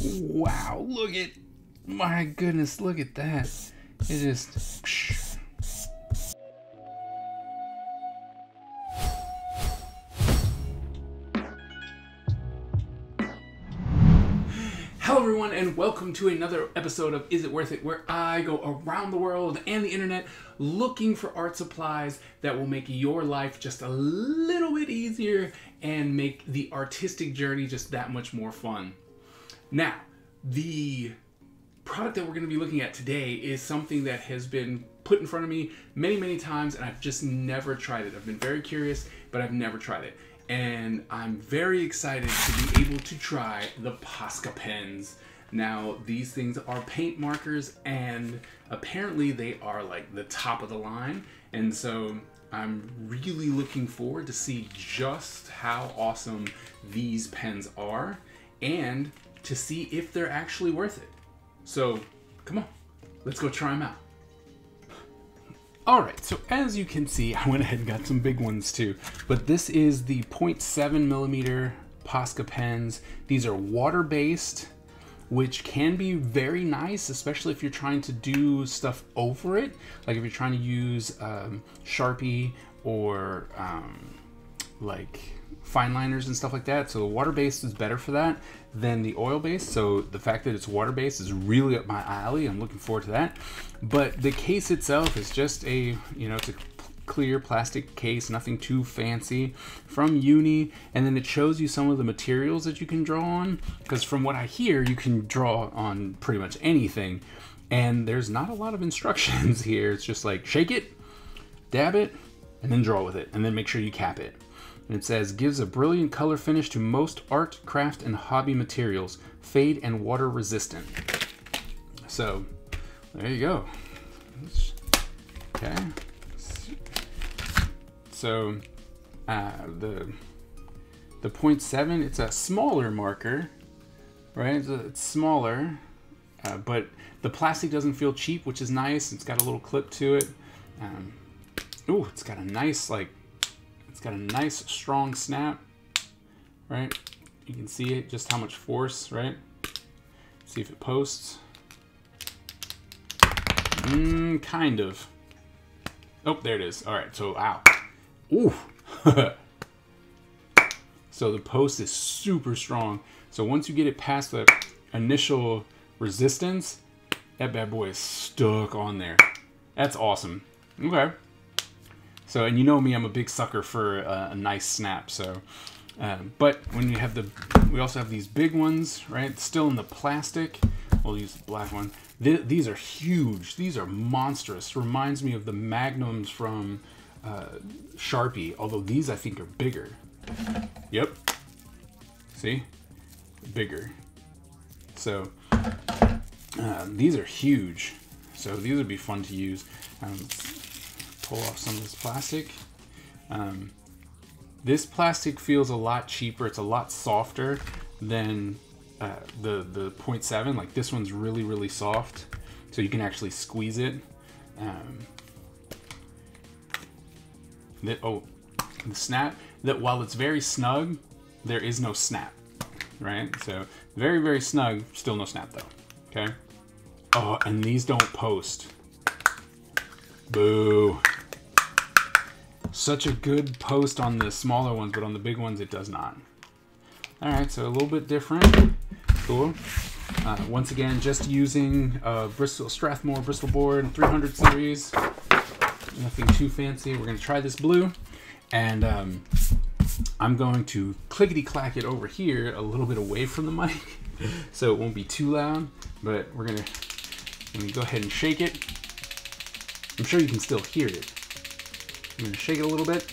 Wow, look at, my goodness, look at that. It just, Hello everyone, and welcome to another episode of Is It Worth It, where I go around the world and the internet looking for art supplies that will make your life just a little bit easier and make the artistic journey just that much more fun. Now, the product that we're going to be looking at today is something that has been put in front of me many times, and I've just never tried it. I've been very curious, but I've never tried it. And I'm very excited to be able to try the Posca pens. Now, these things are paint markers, and apparently they are like the top of the line. And so I'm really looking forward to see just how awesome these pens are and to see if they're actually worth it. So come on, let's go try them out. Alright, so as you can see, I went ahead and got some big ones too, but this is the 0.7mm Posca pens. These are water-based, which can be very nice, especially if you're trying to do stuff over it, like if you're trying to use Sharpie or like fine liners and stuff like that. So the water-based is better for that than the oil-based. So the fact that it's water-based is really up my alley. I'm looking forward to that. But the case itself is just a, it's a clear plastic case, nothing too fancy, from Uni. And then it shows you some of the materials that you can draw on, because from what I hear, you can draw on pretty much anything. And there's not a lot of instructions here. It's just like shake it, dab it, and then draw with it, and then make sure you cap it. And it says, gives a brilliant color finish to most art, craft, and hobby materials, fade and water resistant. So, there you go. Okay. So, the 0.7, it's a smaller marker, right? It's smaller, but the plastic doesn't feel cheap, which is nice. It's got a little clip to it. Ooh, it's got a nice, it's got a nice strong snap, right? You can see it, just how much force, right? See if it posts. Kind of. Oh, there it is. All right, so, ow. Ooh. So the post is super strong. So once you get it past the initial resistance, that bad boy is stuck on there. That's awesome. Okay. So, and you know me, I'm a big sucker for a nice snap. So, but when you have we also have these big ones, right? Still in the plastic. We'll use the black one. These are huge. These are monstrous. Reminds me of the Magnums from Sharpie. Although these I think are bigger. Yep. See? Bigger. So, these are huge. So these would be fun to use. Pull off some of this plastic. This plastic feels a lot cheaper. It's a lot softer than the 0.7. Like this one's really soft, so you can actually squeeze it. The snap. That while it's very snug, there is no snap, right? So very snug, still no snap though. Okay. Oh, and these don't post. Boo. Such a good post on the smaller ones, but on the big ones it does not. All right, so a little bit different. Cool. Once again, just using Strathmore Bristol board 300 series. Nothing too fancy. We're gonna try this blue, and I'm going to clickety-clack it over here a little bit away from the mic, so it won't be too loud. But we're gonna go ahead and shake it. I'm sure you can still hear it. I'm gonna shake it a little bit.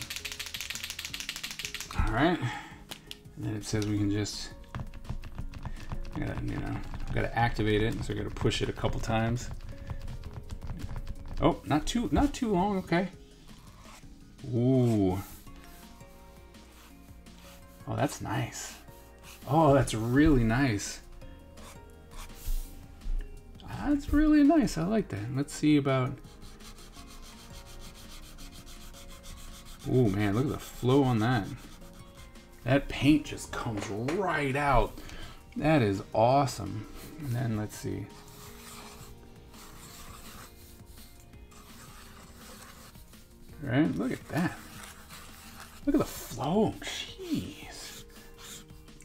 All right. And then it says we can just, gotta activate it. So I gotta push it a couple times. Oh, not too long. Okay. Ooh. Oh, that's nice. Oh, that's really nice. That's really nice. I like that. Let's see about. Oh man, look at the flow on that. That paint just comes right out. That is awesome. And then let's see. All right, look at that. Look at the flow. Jeez.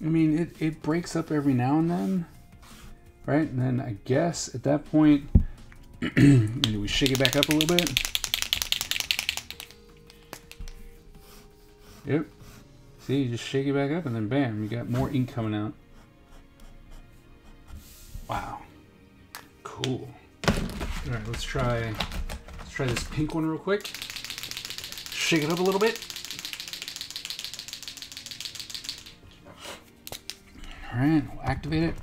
I mean, it breaks up every now and then, right? And then I guess at that point, we shake it back up a little bit. Yep. See, you just shake it back up and then bam, you got more ink coming out. Wow. Cool. All right, let's try this pink one real quick. Shake it up a little bit. All right, we'll activate it.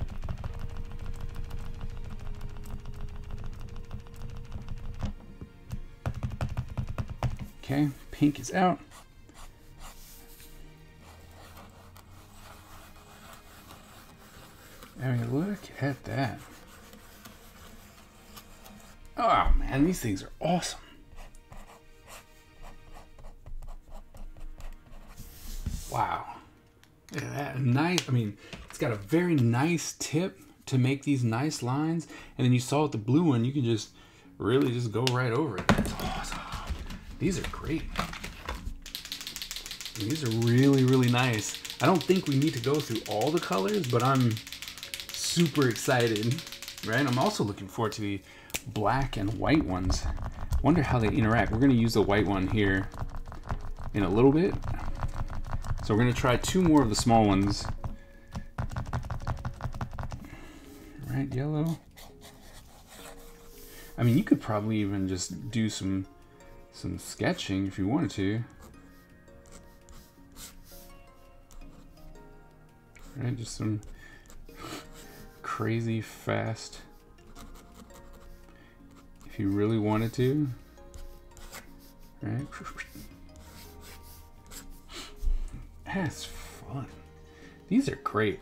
Okay, pink is out. I mean, look at that. Oh man, these things are awesome. Wow. Look at that. Nice. I mean, it's got a very nice tip to make these nice lines. And then you saw with the blue one, you can just really just go right over it. That's awesome. These are great. These are really, really nice. I don't think we need to go through all the colors, but I'm super excited, right? I'm also looking forward to the black and white ones. Wonder how they interact. We're gonna use the white one here in a little bit. So we're gonna try 2 more of the small ones. Right, yellow. I mean, you could probably even just do some sketching if you wanted to. Right, just some crazy fast if you really wanted to. Right? That's fun. These are great.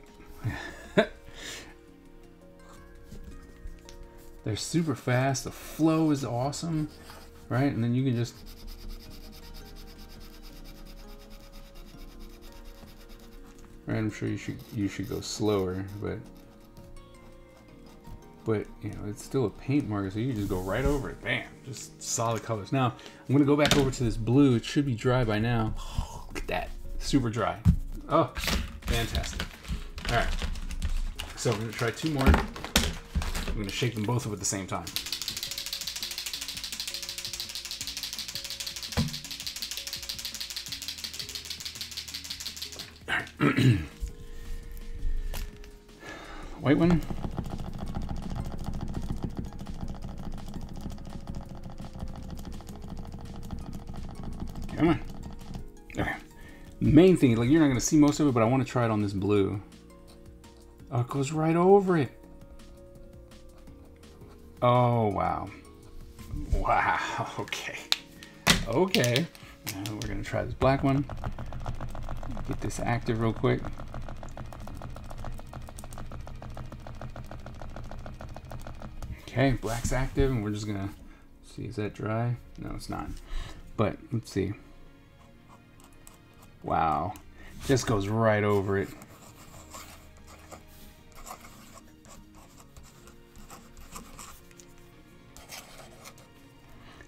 They're super fast. The flow is awesome, right? And then you can just right. I'm sure you should go slower, but you know, it's still a paint marker, so you can just go right over it. Bam, just solid colors. Now I'm gonna go back over to this blue. It should be dry by now. Oh, look at that, super dry. Oh, fantastic. All right, so we're gonna try 2 more. I'm gonna shake them both up at the same time. All right. White one. Come on. Okay. Main thing, like, you're not gonna see most of it, but I want to try it on this blue. Oh, it goes right over it. Oh, wow. Wow. Okay. Okay. Now we're gonna try this black one. Get this active real quick. Okay, black's active, and we're just gonna see, is that dry? No, it's not. But let's see. Wow. Just goes right over it.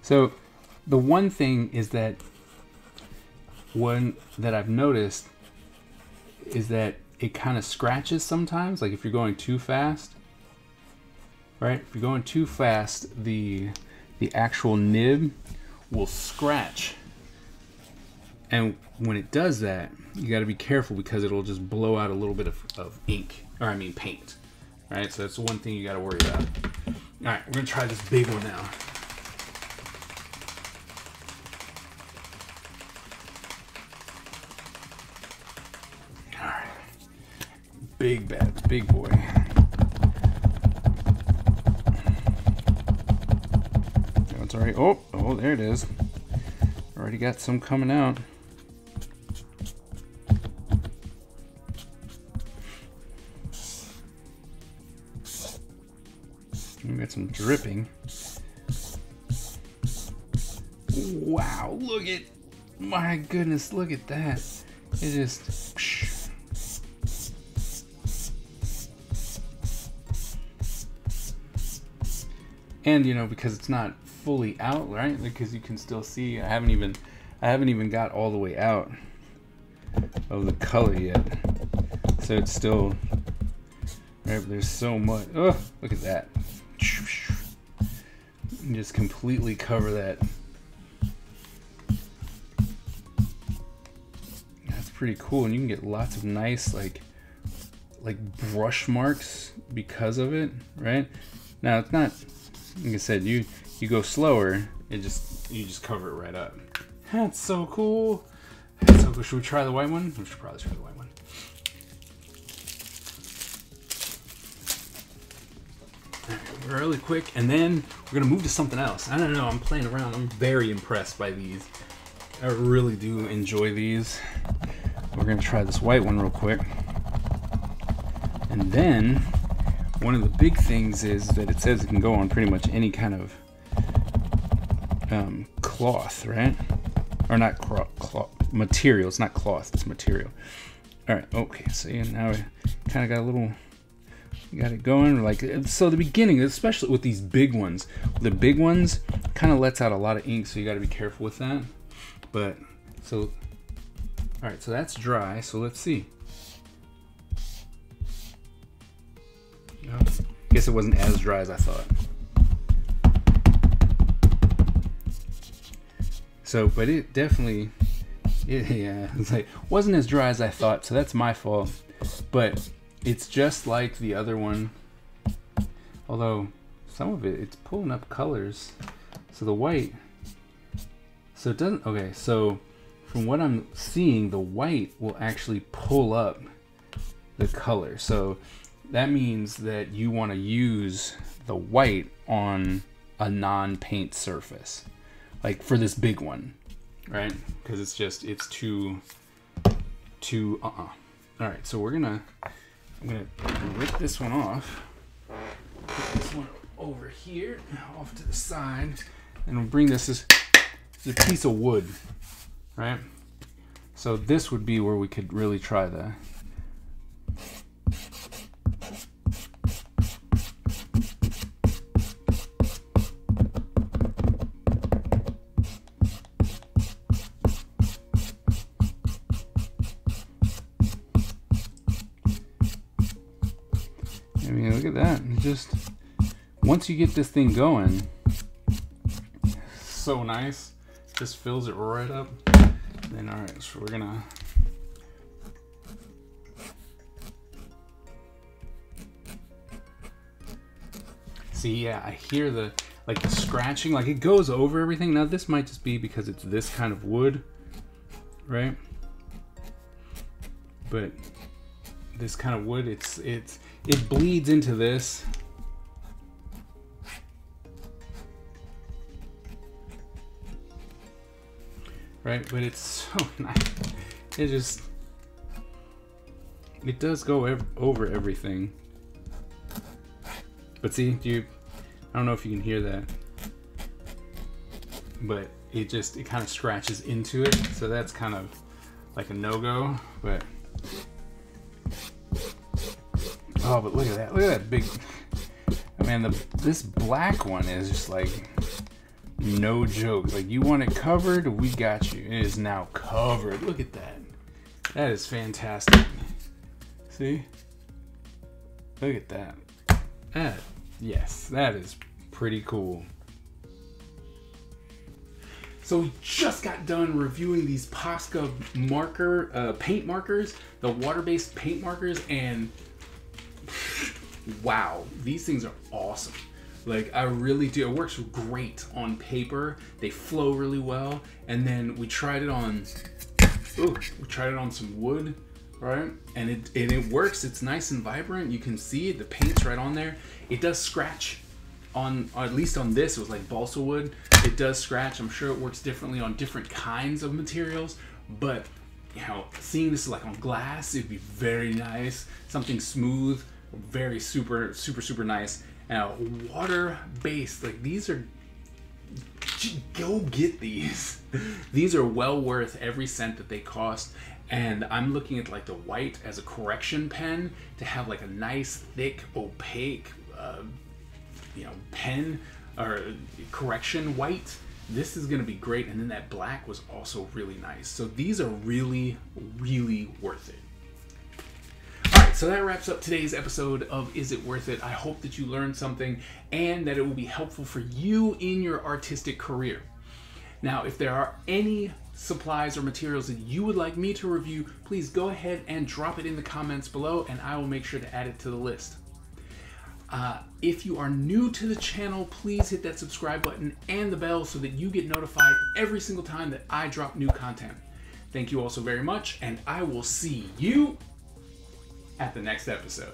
So the one thing is that I've noticed is that it kind of scratches sometimes, like if you're going too fast, right? If you're going too fast, the actual nib will scratch. And when it does that, you got to be careful because it'll just blow out a little bit of ink, or I mean paint, right? So that's the one thing you got to worry about. All right, we're gonna try this big one now. All right, big bad, big boy. That's all right. Oh, there it is. Already got some coming out. We got some dripping. Wow, look at, my goodness, look at that. It just, And you know, because it's not fully out, right? Because you can still see, I haven't even got all the way out of the color yet. So it's still, right, but there's so much. Oh, look at that. And just completely cover that. That's pretty cool, and you can get lots of nice like brush marks because of it, right? Now it's not, like I said, you go slower, you just cover it right up. That's so cool. That's so cool. Should we try the white one? We should probably try the white one. Really quick, and then we're gonna move to something else. I don't know, I'm playing around. I'm very impressed by these. I really do enjoy these. We're gonna try this white one real quick. And then one of the big things is that it says it can go on pretty much any kind of cloth, right? Or not cloth, material. It's not cloth, it's material. All right, okay, so yeah, now we kind of got a little, got it going. Like, so the beginning, especially with these big ones, the big ones kind of lets out a lot of ink, so you got to be careful with that. But so, all right, so that's dry. So let's see. I guess it wasn't as dry as I thought. So, but it definitely, yeah, it's like wasn't as dry as I thought. So that's my fault. But it's just like the other one, although some of it's pulling up colors. So the white, so it doesn't, okay, so from what I'm seeing, the white will actually pull up the color. So that means that you want to use the white on a non-paint surface, like for this big one, right? Because it's just, it's too all right, so I'm gonna rip this one off, put this one over here, off to the side, and we'll bring this as a piece of wood, right? So this would be where we could really try the, I mean, look at that. It just, once you get this thing going, so nice. Just fills it right up. Then, all right, so we're gonna, see, yeah, I hear the, like the scratching, like it goes over everything. Now this might just be because it's this kind of wood, right? But this kind of wood, it bleeds into this. Right, but it's so nice. It does go over everything. But see, I don't know if you can hear that, but it kind of scratches into it. So that's kind of like a no-go, but oh, but look at that big, man, this black one is just like, no joke. Like, you want it covered, we got you. It is now covered. Look at that. That is fantastic. See? Look at that. Yes, that is pretty cool. So we just got done reviewing these Posca paint markers, the water-based paint markers, and wow, these things are awesome. Like, I really do. It works great on paper. They flow really well. And then we tried it on, some wood, right? And it works. It's nice and vibrant. You can see it. The paint's right on there. It does scratch on, at least on this, it was like balsa wood. It does scratch. I'm sure it works differently on different kinds of materials. But, you know, seeing this like on glass, it'd be very nice. Something smooth, very super, super, super nice. Now, water-based, like these are, go get these. These are well worth every cent that they cost. And I'm looking at like the white as a correction pen to have like a nice, thick, opaque, pen. or correction white. This is going to be great. And then that black was also really nice. So these are really, really worth it. All right, so that wraps up today's episode of Is It Worth It? I hope that you learned something and that it will be helpful for you in your artistic career. Now, if there are any supplies or materials that you would like me to review, please go ahead and drop it in the comments below and I will make sure to add it to the list. If you are new to the channel, please hit that subscribe button and the bell so that you get notified every single time that I drop new content. Thank you all so very much, and I will see you at the next episode.